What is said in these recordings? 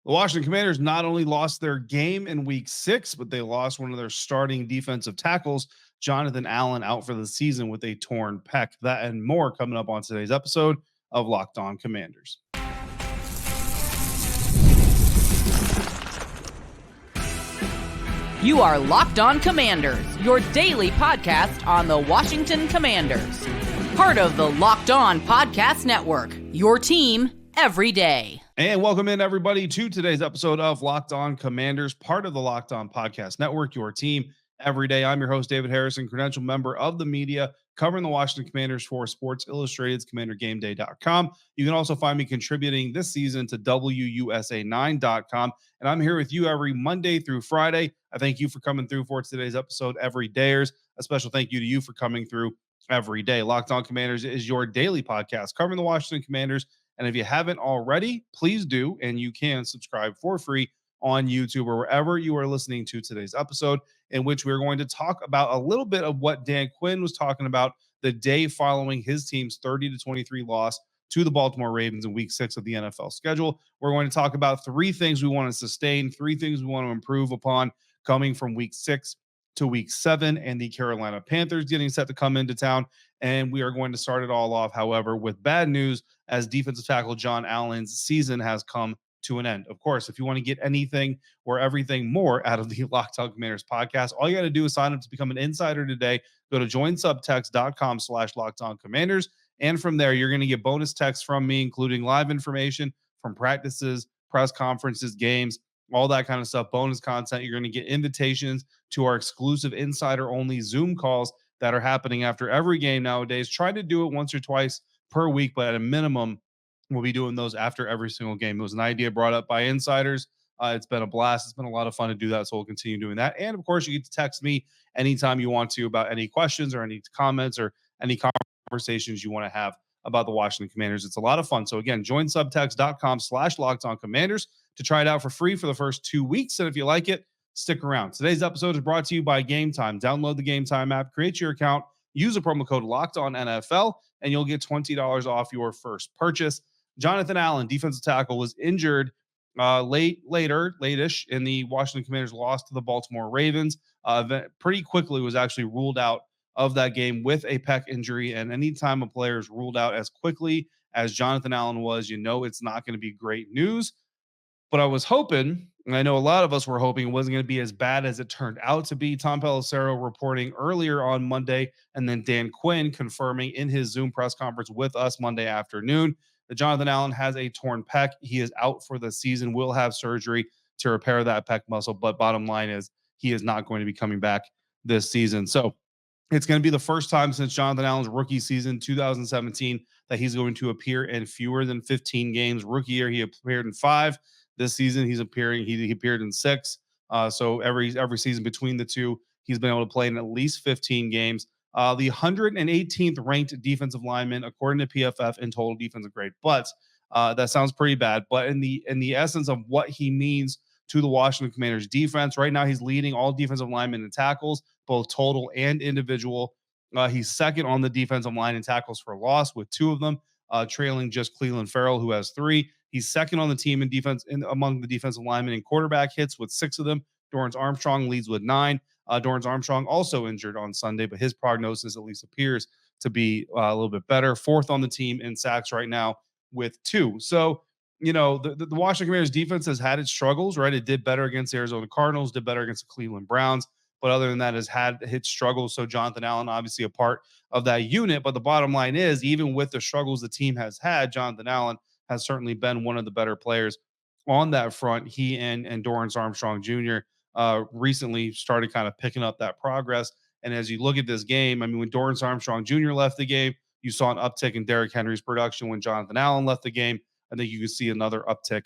The Washington Commanders not only lost their game in week 6, but they lost one of their starting defensive tackles, Jonathan Allen, out for the season with a torn pec. That and more coming up on today's episode of Locked On Commanders. You are Locked On Commanders, your daily podcast on the Washington Commanders. Part of the Locked On Podcast Network, your team every day. And welcome in, everybody, to today's episode of Locked On Commanders, part of the Locked On Podcast Network, your team every day. I'm your host, David Harrison, credentialed member of the media, covering the Washington Commanders for Sports Illustrated's CommanderGameDay.com. You can also find me contributing this season to WUSA9.com. And I'm here with you every Monday through Friday. I thank you for coming through for today's episode, every dayers. A special thank you to you for coming through every day. Locked On Commanders is your daily podcast covering the Washington Commanders. And if you haven't already, please do. And you can subscribe for free on YouTube or wherever you are listening to today's episode, in which we're going to talk about a little bit of what Dan Quinn was talking about the day following his team's 30-23 loss to the Baltimore Ravens in week 6 of the NFL schedule. We're going to talk about 3 things we want to sustain, 3 things we want to improve upon coming from week 6 to week 7, and the Carolina Panthers getting set to come into town. And we are going to start it all off, however, with bad news, as defensive tackle John Allen's season has come to an end. Of course, if you want to get anything or everything more out of the Locked On Commanders podcast, all you got to do is sign up to become an insider today. Go to joinsubtext.com/LockedOnCommanders. And from there, you're going to get bonus texts from me, including live information from practices, press conferences, games, all that kind of stuff, bonus content. You're going to get invitations to our exclusive insider-only Zoom calls that are happening after every game nowadays. Try to do it once or twice per week, but at a minimum, we'll be doing those after every single game. It was an idea brought up by insiders. It's been a blast. It's been a lot of fun to do that, so we'll continue doing that. And, of course, you get to text me anytime you want to about any questions or any comments or any conversations you want to have about the Washington Commanders. It's a lot of fun. So, again, join subtext.com/LockedOnCommanders to try it out for free for the first 2 weeks. And if you like it, stick around. Today's episode is brought to you by Game Time. Download the Game Time app, create your account, use a promo code LOCKEDONNFL, and you'll get $20 off your first purchase. Jonathan Allen, defensive tackle, was injured late-ish in the Washington Commanders' loss to the Baltimore Ravens. Pretty quickly was actually ruled out of that game with a pec injury. And anytime a player is ruled out as quickly as Jonathan Allen was, you know it's not going to be great news. But I was hoping, and I know a lot of us were hoping, it wasn't going to be as bad as it turned out to be. Tom Pelissero reporting earlier on Monday, and then Dan Quinn confirming in his Zoom press conference with us Monday afternoon that Jonathan Allen has a torn pec. He is out for the season, will have surgery to repair that pec muscle. But bottom line is he is not going to be coming back this season. So it's going to be the first time since Jonathan Allen's rookie season, 2017, that he's going to appear in fewer than 15 games. Rookie year, he appeared in 5. This season, he appeared in 6. So every season between the two, he's been able to play in at least 15 games. The 118th ranked defensive lineman, according to PFF, in total defensive grade. But that sounds pretty bad. But in the essence of what he means to the Washington Commanders defense, right now he's leading all defensive linemen in tackles, both total and individual. He's second on the defensive line in tackles for loss with 2 of them, trailing just Clelin Ferrell, who has 3. He's second on the team in defense among the defensive linemen in quarterback hits with 6 of them. Dorrance Armstrong leads with 9. Dorrance Armstrong also injured on Sunday, but his prognosis at least appears to be a little bit better. 4th on the team in sacks right now with 2. So, you know, the Washington Commanders defense has had its struggles, right? It did better against the Arizona Cardinals, did better against the Cleveland Browns, but other than that has had its struggles. So Jonathan Allen, obviously a part of that unit. But the bottom line is, even with the struggles the team has had, Jonathan Allen has certainly been one of the better players on that front. He and Dorrance Armstrong Jr. Recently started kind of picking up that progress. And as you look at this game, I mean, when Dorrance Armstrong Jr. left the game, you saw an uptick in Derrick Henry's production. When Jonathan Allen left the game, I think you can see another uptick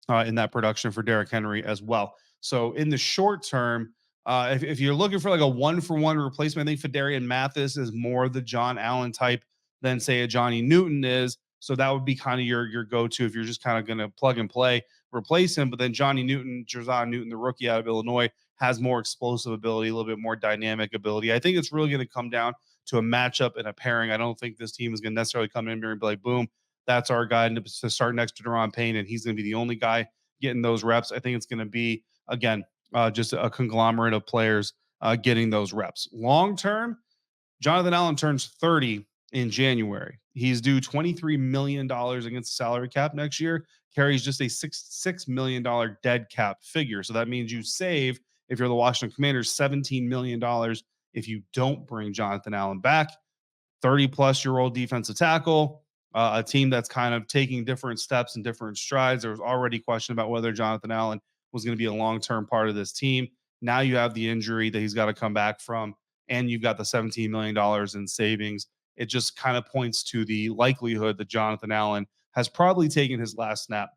in that production for Derrick Henry as well. So in the short term, if you're looking for like a one-for-one replacement, I think Fedarian Mathis is more the John Allen type than, say, a Johnny Newton is. So that would be kind of your go-to if you're just kind of going to plug and play, replace him. But then Johnny Newton, Jazon Newton, the rookie out of Illinois, has more explosive ability, a little bit more dynamic ability. I think it's really going to come down to a matchup and a pairing. I don't think this team is going to necessarily come in here and be like, boom, that's our guy to start next to Daron Payne, and he's going to be the only guy getting those reps. I think it's going to be, again, just a conglomerate of players getting those reps. Long term, Jonathan Allen turns 30 in January. He's due $23 million against the salary cap next year, carries just a $6 million dead cap figure. So that means you save, if you're the Washington Commanders, $17 million if you don't bring Jonathan Allen back. 30-plus-year-old defensive tackle, a team that's kind of taking different steps and different strides. There was already question about whether Jonathan Allen was going to be a long-term part of this team. Now you have the injury that he's got to come back from, and you've got the $17 million in savings. It just kind of points to the likelihood that Jonathan Allen has probably taken his last snap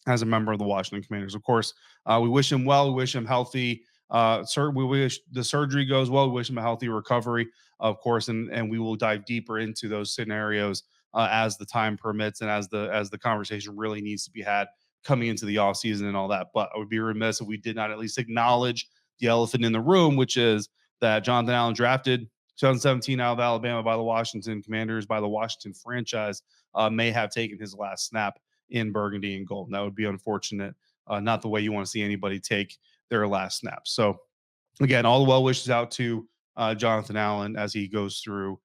as a member of the Washington Commanders. Of course, we wish him well. We wish him healthy. We wish the surgery goes well. We wish him a healthy recovery, of course, and we will dive deeper into those scenarios as the time permits and as the conversation really needs to be had coming into the offseason and all that. But I would be remiss if we did not at least acknowledge the elephant in the room, which is that Jonathan Allen, drafted 2017 out of Alabama by the Washington Commanders, by the Washington franchise, may have taken his last snap in burgundy and gold. And that would be unfortunate. Not the way you want to see anybody take their last snap. So again, all the well wishes out to Jonathan Allen as he goes through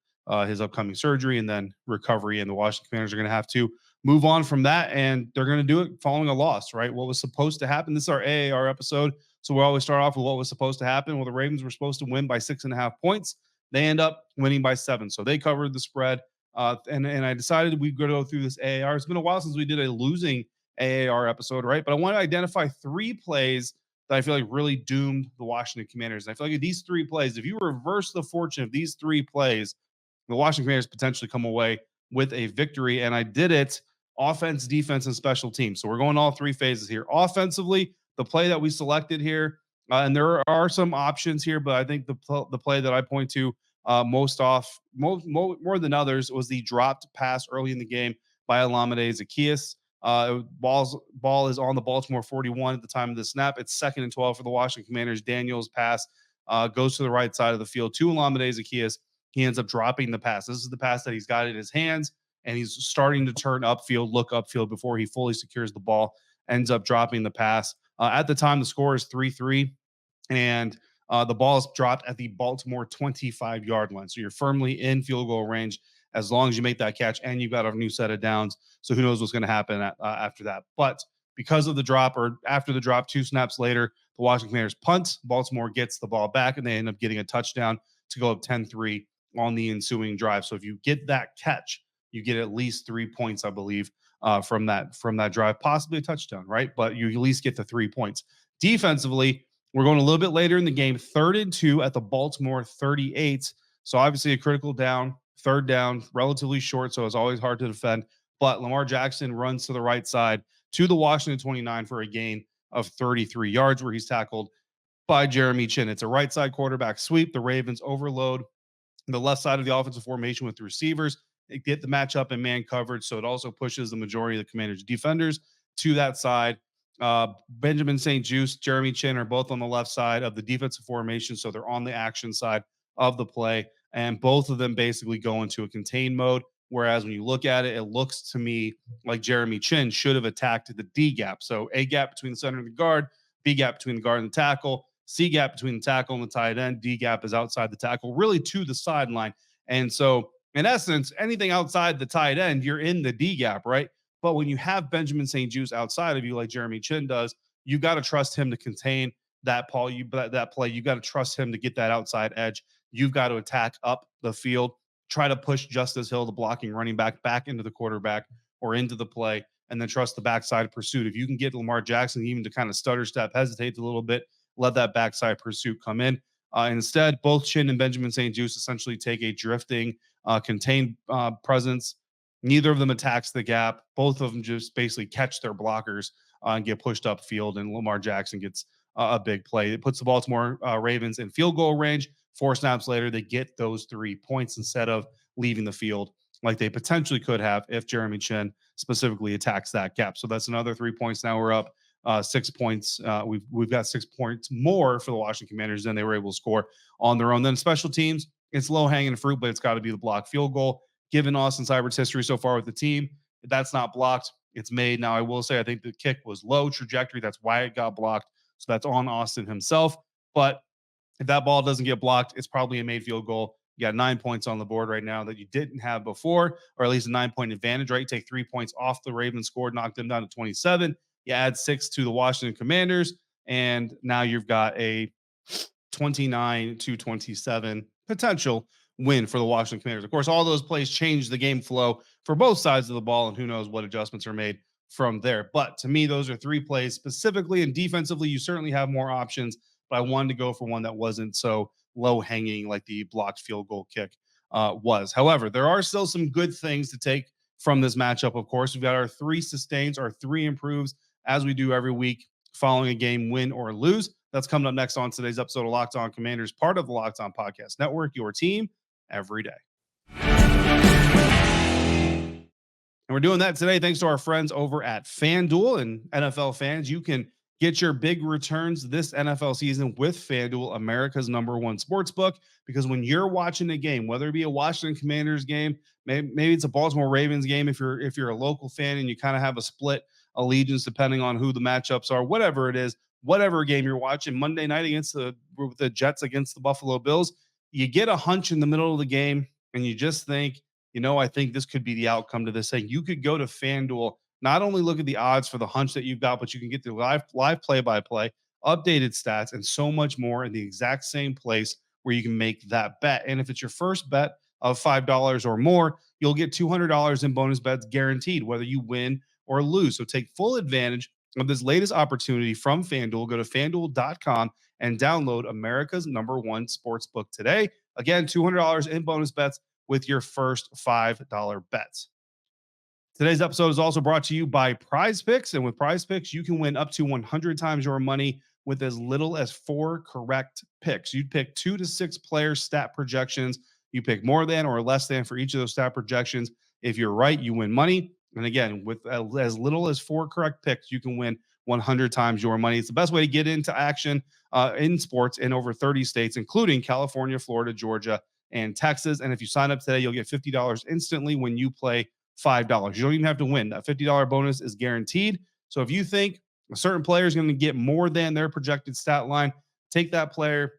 his upcoming surgery and then recovery. And the Washington Commanders are going to have to move on from that, and they're going to do it following a loss, right? What was supposed to happen? This is our AAR episode, so we always start off with what was supposed to happen. Well, the Ravens were supposed to win by 6.5 points. They end up winning by 7, so they covered the spread. And I decided we'd go through this AAR. It's been a while since we did a losing AAR episode, right? But I want to identify 3 plays that I feel like really doomed the Washington Commanders. And I feel like these 3 plays, if you reverse the fortune of these 3 plays, the Washington Commanders potentially come away with a victory. And I did it offense, defense, and special teams. So we're going all 3 phases here. Offensively, the play that we selected here, and there are some options here, but I think the play that I point to more than others was the dropped pass early in the game by Lamade Zacchaeus. Ball is on the Baltimore 41 at the time of the snap. It's 2nd and 12 for the Washington Commanders. Daniels pass goes to the right side of the field to Lamade Zacchaeus. He ends up dropping the pass. This is the pass that he's got in his hands, and he's starting to turn upfield, look upfield before he fully secures the ball, ends up dropping the pass. At the time, the score is 3-3, and the ball is dropped at the Baltimore 25-yard line. So you're firmly in field goal range as long as you make that catch, and you've got a new set of downs. So who knows what's going to happen after that. But because of the drop, or after the drop, 2 snaps later, the Washington Commanders punt. Baltimore gets the ball back, and they end up getting a touchdown to go up 10-3 on the ensuing drive. So if you get that catch, you get at least 3 points, I believe, from that drive, possibly a touchdown, right? But you at least get the 3 points. Defensively, we're going a little bit later in the game, 3rd and 2 at the Baltimore 38. So obviously a critical down, 3rd down, relatively short, so it's always hard to defend. But Lamar Jackson runs to the right side to the Washington 29 for a gain of 33 yards, where he's tackled by Jeremy Chinn. It's a right side quarterback sweep. The Ravens overload the left side of the offensive formation with the receivers. They get the matchup in man coverage, so it also pushes the majority of the Commanders' defenders to that side. Benjamin St-Juste, Jeremy Chinn are both on the left side of the defensive formation, so they're on the action side of the play, and both of them basically go into a contain mode, whereas when you look at it, it looks to me like Jeremy Chinn should have attacked the D gap. So A gap between the center and the guard, B gap between the guard and the tackle, C gap between the tackle and the tight end, D gap is outside the tackle, really to the sideline. And so in essence, anything outside the tight end, you're in the D gap, right? But when you have Benjamin St-Juste outside of you, like Jeremy Chinn does, you've got to trust him to contain that play. You got to trust him to get that outside edge. You've got to attack up the field, try to push Justice Hill, the blocking running back into the quarterback or into the play, and then trust the backside pursuit. If you can get Lamar Jackson even to kind of stutter step, hesitate a little bit, let that backside pursuit come in. Instead, both Chinn and Benjamin St-Juste essentially take a drifting, contained presence. Neither of them attacks the gap. Both of them just basically catch their blockers and get pushed upfield, and Lamar Jackson gets a big play. It puts the Baltimore Ravens in field goal range. 4 snaps later, they get those 3 points instead of leaving the field like they potentially could have if Jeremy Chinn specifically attacks that gap. So that's another 3 points. Now we're up 6 points. We've got 6 points more for the Washington Commanders than they were able to score on their own. Then special teams, it's low hanging fruit, but it's got to be the block field goal. Given Austin Seibert's history so far with the team, if that's not blocked, it's made. Now, I will say I think the kick was low trajectory. That's why it got blocked. So that's on Austin himself. But if that ball doesn't get blocked, it's probably a made field goal. You got 9 points on the board right now that you didn't have before, or at least a 9-point advantage, right? Take 3 points off the Ravens score, knock them down to 27. You add 6 to the Washington Commanders, and now you've got a 29-27 potential win for the Washington Commanders. Of course, all those plays change the game flow for both sides of the ball, and who knows what adjustments are made from there. But to me, those are 3 plays specifically, and defensively, you certainly have more options. But I wanted to go for one that wasn't so low hanging like the blocked field goal kick was. However, there are still some good things to take from this matchup. Of course, we've got our 3 sustains, our 3 improves, as we do every week following a game, win or lose. That's coming up next on today's episode of Locked On Commanders, part of the Locked On Podcast Network, your team every day. And we're doing that today thanks to our friends over at FanDuel. And NFL fans, you can get your big returns this NFL season with FanDuel, America's #1 sportsbook, because when you're watching a game, whether it be a Washington Commanders game, maybe it's a Baltimore Ravens game, if you're a local fan and you kind of have a split allegiance depending on who the matchups are, whatever it is, whatever game you're watching, Monday night against the Jets against the Buffalo Bills, you get a hunch in the middle of the game and you just think, I think this could be the outcome to this thing. You could go to FanDuel, not only look at the odds for the hunch that you've got, but you can get the live play-by-play, updated stats, and so much more in the exact same place where you can make that bet. And if it's your first bet of $5 or more, you'll get $200 in bonus bets guaranteed, whether you win or lose. So take full advantage of this latest opportunity from FanDuel. Go to FanDuel.com and download America's #1 sportsbook today. Again, $200 in bonus bets with your first $5 bets. Today's episode is also brought to you by Prize Picks. And with Prize Picks, you can win up to 100 times your money with as little as 4 correct picks. You'd pick 2 to 6 player stat projections. You pick more than or less than for each of those stat projections. If you're right, you win money. And again, with as little as 4 correct picks, you can win 100 times your money. It's the best way to get into action in sports in over 30 states, including California, Florida, Georgia, and Texas. And if you sign up today, you'll get $50 instantly when you play $5. You don't even have to win. That $50 bonus is guaranteed. So if you think a certain player is going to get more than their projected stat line, take that player,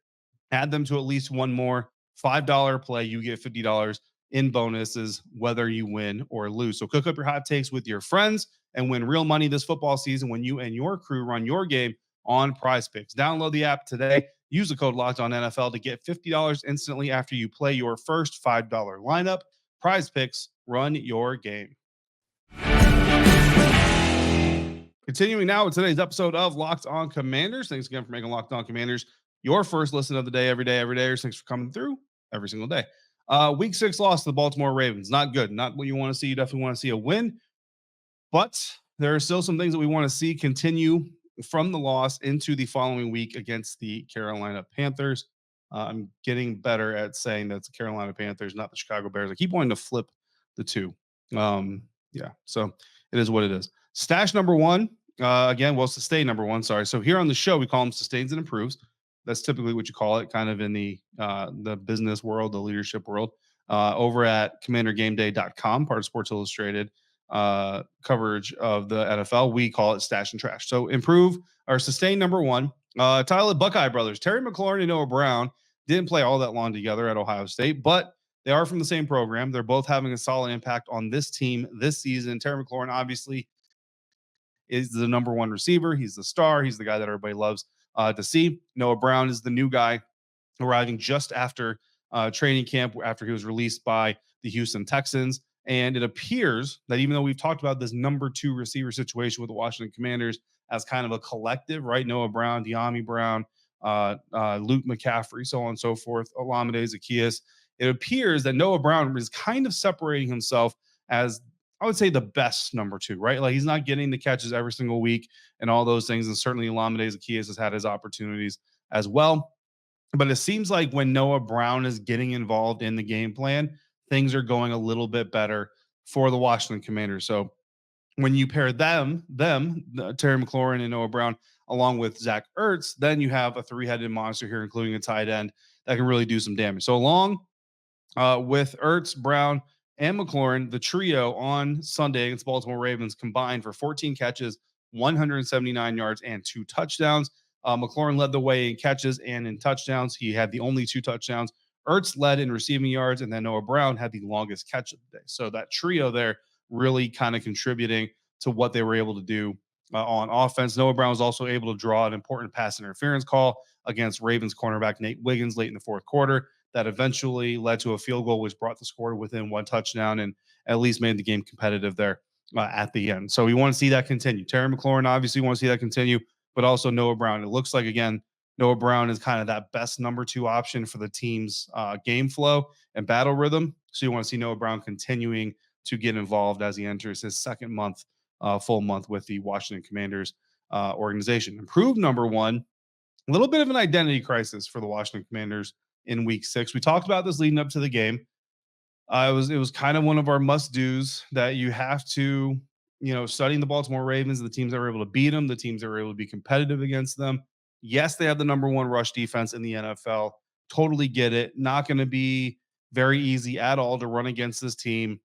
add them to at least one more $5 play. You get $50 in bonuses, whether you win or lose. So cook up your hot takes with your friends and win real money this football season when you and your crew run your game on Prize Picks. Download the app today. Use the code LOCKEDONNFL to get $50 instantly after you play your first $5 lineup. Prize Picks, run your game. Continuing now with today's episode of Locked On Commanders. Thanks again for making Locked On Commanders your first listen of the day, every day, every day. Thanks for coming through every single day. Week 6 loss to the Baltimore Ravens. Not good. Not what you want to see. You definitely want to see a win. But there are still some things that we want to see continue from the loss into the following week against the Carolina Panthers. I'm getting better at saying that's the Carolina Panthers, not the Chicago Bears. I keep wanting to flip the two. So it is what it is. Stash #1, sustain #1. Sorry. So here on the show, we call them sustains and improves. That's typically what you call it, kind of in the business world, the leadership world. Over at CommanderGameDay.com, part of Sports Illustrated coverage of the NFL, we call it stash and trash. So improve or sustain #1. Tyler Buckeye brothers, Terry McLaurin and Noah Brown, didn't play all that long together at Ohio State, but they are from the same program. They're both having a solid impact on this team this season. Terry McLaurin obviously is the #1 receiver. He's the star. He's the guy that everybody loves to see. Noah Brown is the new guy arriving just after training camp, after he was released by the Houston Texans. And it appears that even though we've talked about this #2 receiver situation with the Washington Commanders as kind of a collective, right? Noah Brown, De'Ami Brown, Luke McCaffrey, so on and so forth, Lamade Zacchaeus. It appears that Noah Brown is kind of separating himself as, I would say, the best #2, right? Like, he's not getting the catches every single week and all those things. And certainly Lamade Zacchaeus has had his opportunities as well. But it seems like when Noah Brown is getting involved in the game plan, things are going a little bit better for the Washington Commanders. So when you pair Terry McLaurin and Noah Brown, along with Zach Ertz, then you have a 3-headed monster here, including a tight end that can really do some damage. So along with Ertz, Brown, and McLaurin, the trio on Sunday against Baltimore Ravens combined for 14 catches, 179 yards, and 2 touchdowns. McLaurin led the way in catches and in touchdowns. He had the only 2 touchdowns. Ertz led in receiving yards, and then Noah Brown had the longest catch of the day. So that trio there really kind of contributing to what they were able to do on offense. Noah Brown was also able to draw an important pass interference call against Ravens cornerback Nate Wiggins late in the fourth quarter that eventually led to a field goal, which brought the score to within 1 touchdown and at least made the game competitive there at the end. So we want to see that continue. Terry McLaurin, obviously, want to see that continue, but also Noah Brown. It looks like, again, Noah Brown is kind of that best number 2 option for the team's game flow and battle rhythm. So you want to see Noah Brown continuing to get involved as he enters his second month, full month with the Washington Commanders organization. Improved number 1, a little bit of an identity crisis for the Washington Commanders in week 6. We talked about this leading up to the game. It was kind of one of our must-dos that you have to, studying the Baltimore Ravens, the teams that were able to beat them, the teams that were able to be competitive against them. Yes, they have the number 1 rush defense in the NFL. Totally get it. Not going to be very easy at all to run against this team.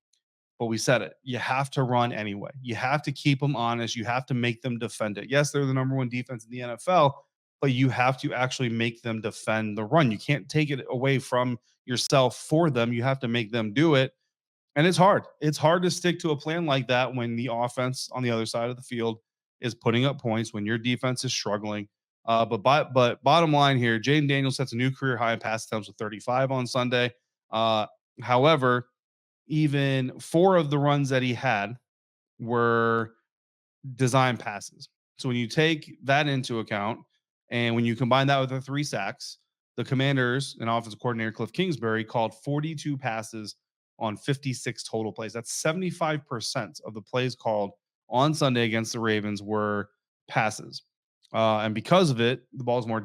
But we said it. You have to run anyway. You have to keep them honest. You have to make them defend it. Yes, they're the number 1 defense in the NFL, but you have to actually make them defend the run. You can't take it away from yourself for them. You have to make them do it. And it's hard. It's hard to stick to a plan like that when the offense on the other side of the field is putting up points, when your defense is struggling. But bottom line here, Jayden Daniels sets a new career high in pass attempts with 35 on Sunday. However, even 4 of the runs that he had were design passes. So when you take that into account, and when you combine that with the 3 sacks, the Commanders and offensive coordinator Cliff Kingsbury called 42 passes on 56 total plays. That's 75% of the plays called on Sunday against the Ravens were passes. And because of it, the Baltimore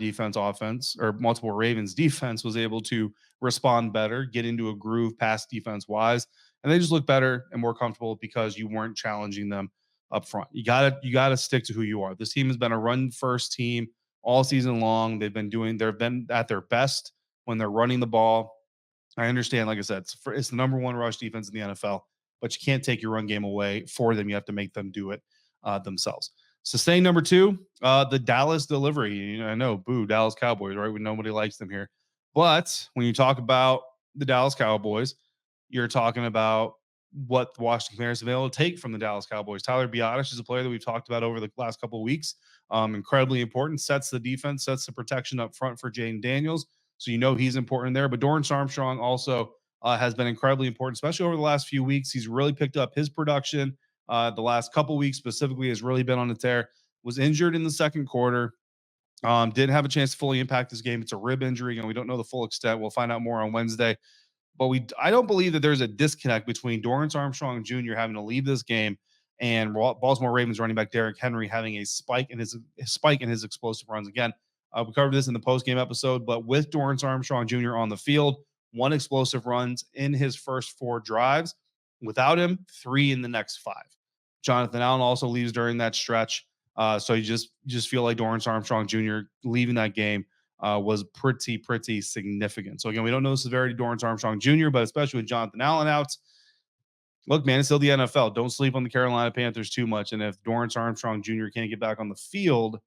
Ravens defense was able to respond better, get into a groove pass defense wise, and they just look better and more comfortable because you weren't challenging them up front. You gotta stick to who you are. This team has been a run first team all season long. They've been at their best when they're running the ball. I understand, like I said, it's the number 1 rush defense in the NFL, but you can't take your run game away for them. You have to make them do it themselves. Sustain number 2, the Dallas delivery. I know, boo, Dallas Cowboys, right? Nobody likes them here. But when you talk about the Dallas Cowboys, you're talking about what the Washington Commanders have been able to take from the Dallas Cowboys. Tyler Biadasz is a player that we've talked about over the last couple of weeks. Incredibly important, sets the defense, sets the protection up front for Jayden Daniels. So he's important there. But Dorrance Armstrong also has been incredibly important, especially over the last few weeks. He's really picked up his production. The last couple weeks specifically has really been on a tear. Was injured in the second quarter. Didn't have a chance to fully impact this game. It's a rib injury, and we don't know the full extent. We'll find out more on Wednesday. But I don't believe that there's a disconnect between Dorrance Armstrong Jr. having to leave this game and Baltimore Ravens running back Derrick Henry having a spike in his explosive runs. Again, we covered this in the post-game episode, but with Dorrance Armstrong Jr. on the field, 1 explosive runs in his first 4 drives. Without him, 3 in the next 5. Jonathan Allen also leaves during that stretch. So you just feel like Dorrance Armstrong Jr. leaving that game was pretty significant. So again, we don't know the severity of Dorrance Armstrong Jr., but especially with Jonathan Allen out, look, man, it's still the NFL. Don't sleep on the Carolina Panthers too much. And if Dorrance Armstrong Jr. can't get back on the field,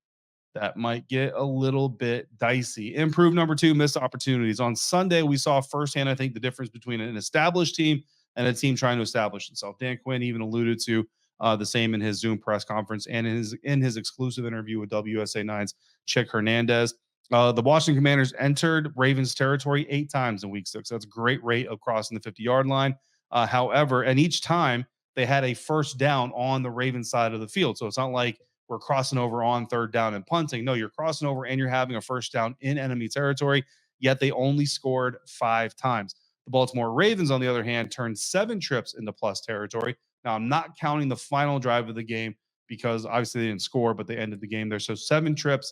that might get a little bit dicey. Improved number 2, missed opportunities. On Sunday, we saw firsthand, I think, the difference between an established team and a team trying to establish itself. Dan Quinn even alluded to the same in his Zoom press conference and in his exclusive interview with WSA 9's Chick Hernandez. The Washington Commanders entered Ravens territory 8 times in week 6. That's a great rate of crossing the 50-yard line. However, and each time they had a first down on the Ravens side of the field. So it's not like we're crossing over on 3rd down and punting. No, you're crossing over and you're having a first down in enemy territory, yet they only scored 5 times. The Baltimore Ravens, on the other hand, turned 7 trips into plus territory. Now, I'm not counting the final drive of the game because obviously they didn't score, but they ended the game there. So 7 trips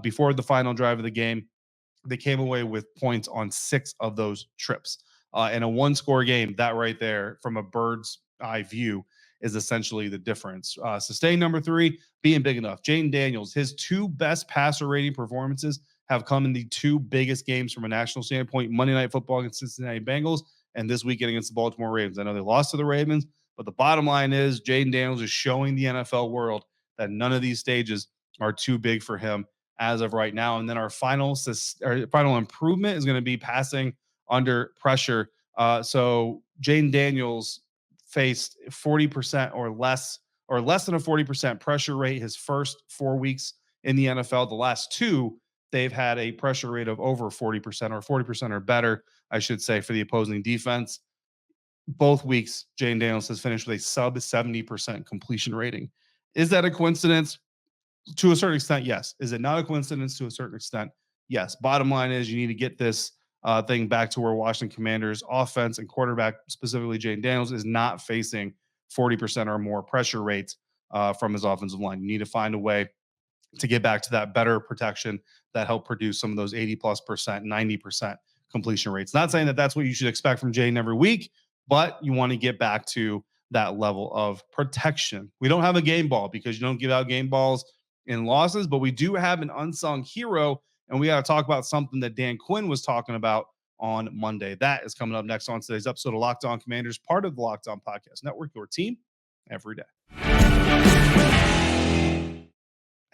before the final drive of the game. They came away with points on 6 of those trips. In a 1-score game, that right there, from a bird's eye view, is essentially the difference. Sustain number 3, being big enough. Jayden Daniels, his 2 best passer rating performances have come in the 2 biggest games from a national standpoint: Monday Night Football against Cincinnati Bengals and this weekend against the Baltimore Ravens. I know they lost to the Ravens, but the bottom line is Jayden Daniels is showing the NFL world that none of these stages are too big for him as of right now. And then our final improvement is going to be passing under pressure. So Jayden Daniels faced 40% or less than a 40% pressure rate his first 4 weeks in the NFL. The last two, they've had a pressure rate of over 40% or 40% or better, I should say, for the opposing defense. Both weeks, Jayden Daniels has finished with a sub 70% completion rating. Is that a coincidence? To a certain extent, yes. Is it not a coincidence? To a certain extent, yes. Bottom line is you need to get this thing back to where Washington Commanders offense and quarterback, specifically Jayden Daniels, is not facing 40% or more pressure rates from his offensive line. You need to find a way to get back to that better protection that helped produce some of those 80+%, 90% completion rates. Not saying that that's what you should expect from Jayden every week, but you want to get back to that level of protection. We don't have a game ball because you don't give out game balls in losses, but we do have an unsung hero, and we got to talk about something that Dan Quinn was talking about on Monday. That is coming up next on today's episode of Locked On Commanders, part of the Locked On Podcast Network, your team every day.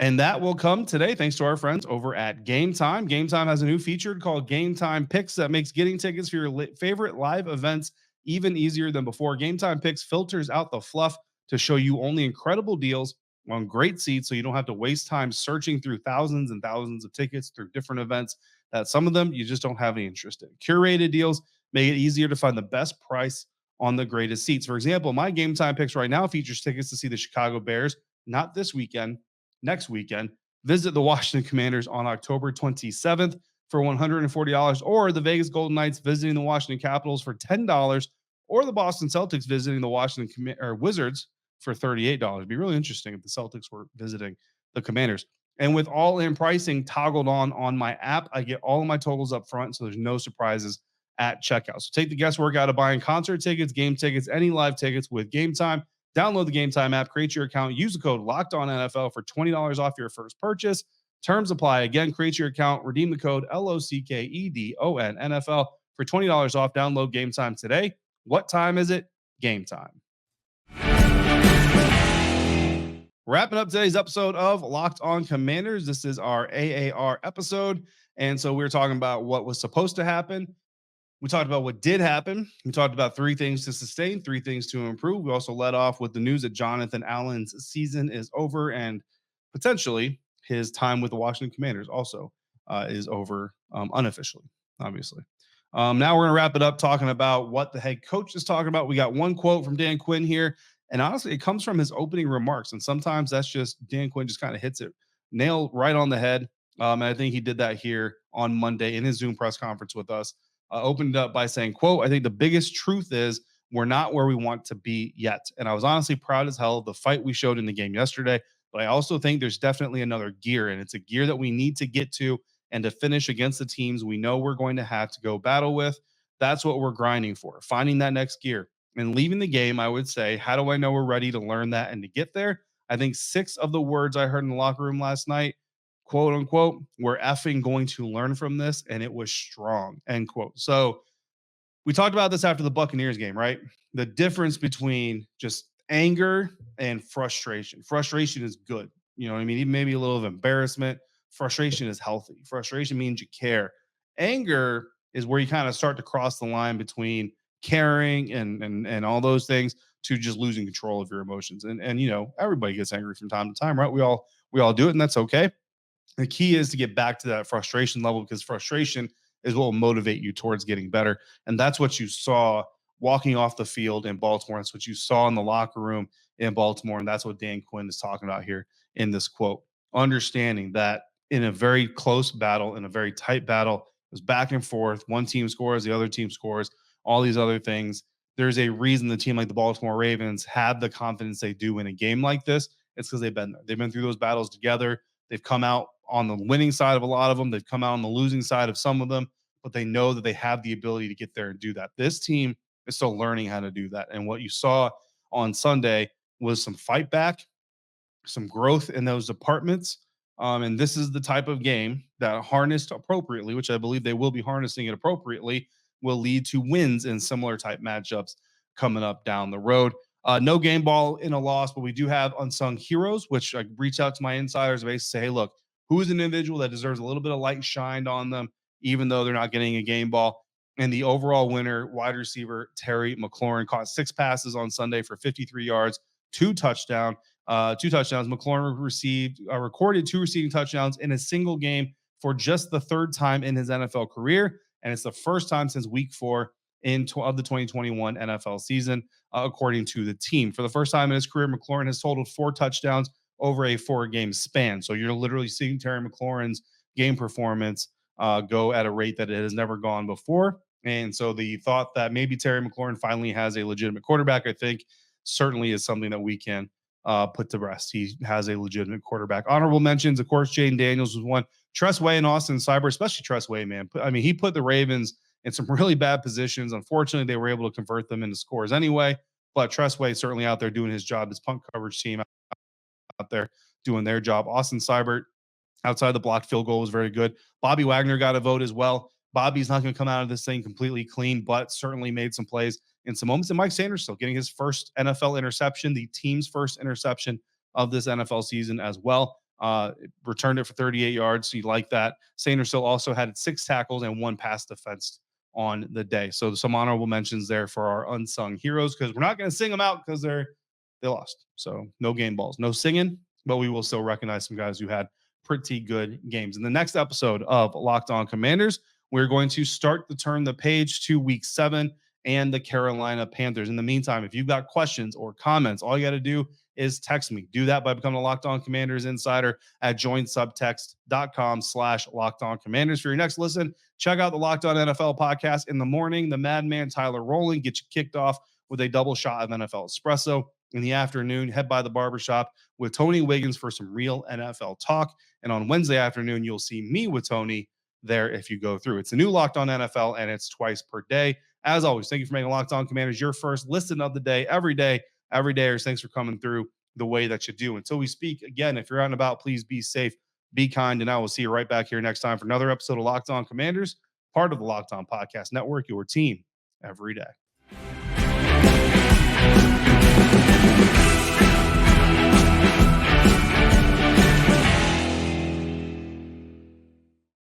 And that will come today thanks to our friends over at Game Time. Game Time has a new feature called Game Time Picks that makes getting tickets for your favorite live events even easier than before. Game Time Picks filters out the fluff to show you only incredible deals on great seats so you don't have to waste time searching through thousands and thousands of tickets through different events that some of them you just don't have any interest in. Curated deals make it easier to find the best price on the greatest seats. For example, my Game Time Picks right now features tickets to see the Chicago Bears, not this weekend, next weekend. Visit the Washington Commanders on October 27th for $140, or the Vegas Golden Knights visiting the Washington Capitals for $10, or the Boston Celtics visiting the Washington Wizards for $38. It'd be really interesting if the Celtics were visiting the Commanders. And with all-in pricing toggled on my app, I get all of my totals up front, so there's no surprises at checkout. So take the guesswork out of buying concert tickets, game tickets, any live tickets with Game Time. Download the Game Time app, create your account, use the code LOCKEDONNFL for $20 off your first purchase. Terms apply. Again, create your account, redeem the code LOCKEDONNFL for $20 off. Download Game Time today. What time is it? Game time. Wrapping up today's episode of Locked On Commanders. This is our AAR episode. And so we're talking about what was supposed to happen. We talked about what did happen. We talked about 3 things to sustain, 3 things to improve. We also led off with the news that Jonathan Allen's season is over and potentially his time with the Washington Commanders also is over unofficially, obviously. Now we're going to wrap it up talking about what the head coach is talking about. We got one quote from Dan Quinn here, and honestly, it comes from his opening remarks. And sometimes that's just Dan Quinn just kind of hits it nail right on the head. And I think he did that here on Monday in his Zoom press conference with us. Opened up by saying, quote, "I think the biggest truth is we're not where we want to be yet." And I was honestly proud as hell of the fight we showed in the game yesterday. But I also think there's definitely another gear, and it's a gear that we need to get to and to finish against the teams we know we're going to have to go battle with. That's what we're grinding for, finding that next gear. And leaving the game, I would say, how do I know we're ready to learn that and to get there? I think 6 of the words I heard in the locker room last night, quote unquote, we're effing going to learn from this, and it was strong, end quote. So we talked about this after the Buccaneers game, right? The difference between just anger and frustration. Frustration is good. You know what I mean? Even maybe a little of embarrassment. Frustration is healthy. Frustration means you care. Anger is where you kind of start to cross the line between caring and all those things to just losing control of your emotions. And you know, everybody gets angry from time to time, right? We all do it, and that's okay. The key is to get back to that frustration level, because frustration is what will motivate you towards getting better. And that's what you saw walking off the field in Baltimore. That's what you saw in the locker room in Baltimore. And that's what Dan Quinn is talking about here in this quote. Understanding that in a very close battle, in a very tight battle, it was back and forth. One team scores, the other team scores, all these other things. There's a reason the team like the Baltimore Ravens have the confidence they do in a game like this. It's because they've been there. They've been through those battles together. They've come out on the winning side of a lot of them. They've come out on the losing side of some of them, but they know that they have the ability to get there and do that. This team is still learning how to do that. And what you saw on Sunday was some fight back, some growth in those departments. And this is the type of game that, harnessed appropriately, which I believe they will be harnessing it appropriately, will lead to wins in similar type matchups coming up down the road. No game ball in a loss, but we do have unsung heroes, which I reach out to my insiders basically say, hey, look, who's an individual that deserves a little bit of light shined on them, even though they're not getting a game ball. And the overall winner, wide receiver Terry McLaurin, caught 6 passes on Sunday for 53 yards, 2 touchdowns. McLaurin recorded 2 receiving touchdowns in a single game for just the 3rd time in his NFL career, and it's the first time since Week 4 of the 2021 NFL season, according to the team. For the first time in his career, McLaurin has totaled 4 touchdowns over a 4-game span. So you're literally seeing Terry McLaurin's game performance go at a rate that it has never gone before. And so the thought that maybe Terry McLaurin finally has a legitimate quarterback, I think, certainly is something that we can put to rest. He has a legitimate quarterback. Honorable mentions, of course, Jayden Daniels was one. Tress Way and Austin Cyber, especially Tress Way, man. I mean, he put the Ravens in some really bad positions. Unfortunately, they were able to convert them into scores anyway. But Tress Way certainly out there doing his job. His punt coverage team out there doing their job. Austin Seibert, outside the blocked field goal, was very good. Bobby Wagner got a vote as well. Bobby's not going to come out of this thing completely clean, but certainly made some plays in some moments. And Mike Sanders still getting his first NFL interception, the team's first interception of this NFL season as well. Returned it for 38 yards. So you like that. Sanders still also had 6 tackles and 1 pass defense on the day. So some honorable mentions there for our unsung heroes, because we're not going to sing them out because they lost. So no game balls, no singing, but we will still recognize some guys who had pretty good games. In the next episode of Locked On Commanders, we're going to start to turn the page to Week 7 and the Carolina Panthers. In the meantime, if you've got questions or comments, all you got to do is text me. Do that by becoming a Locked On Commanders insider at joinsubtext.com/Locked On Commanders. For your next listen, check out the Locked On NFL podcast in the morning. The madman Tyler Rowland gets you kicked off with a double shot of NFL espresso. In the afternoon, head by the barbershop with Tony Wiggins for some real NFL talk. And on Wednesday afternoon, you'll see me with Tony there if you go through. It's a new Locked On NFL, and it's twice per day. As always, thank you for making Locked On Commanders your first listen of the day, every day. Thanks for coming through the way that you do. Until we speak again, if you're out and about, please be safe, be kind, and I will see you right back here next time for another episode of Locked On Commanders, part of the Locked On Podcast Network, your team every day.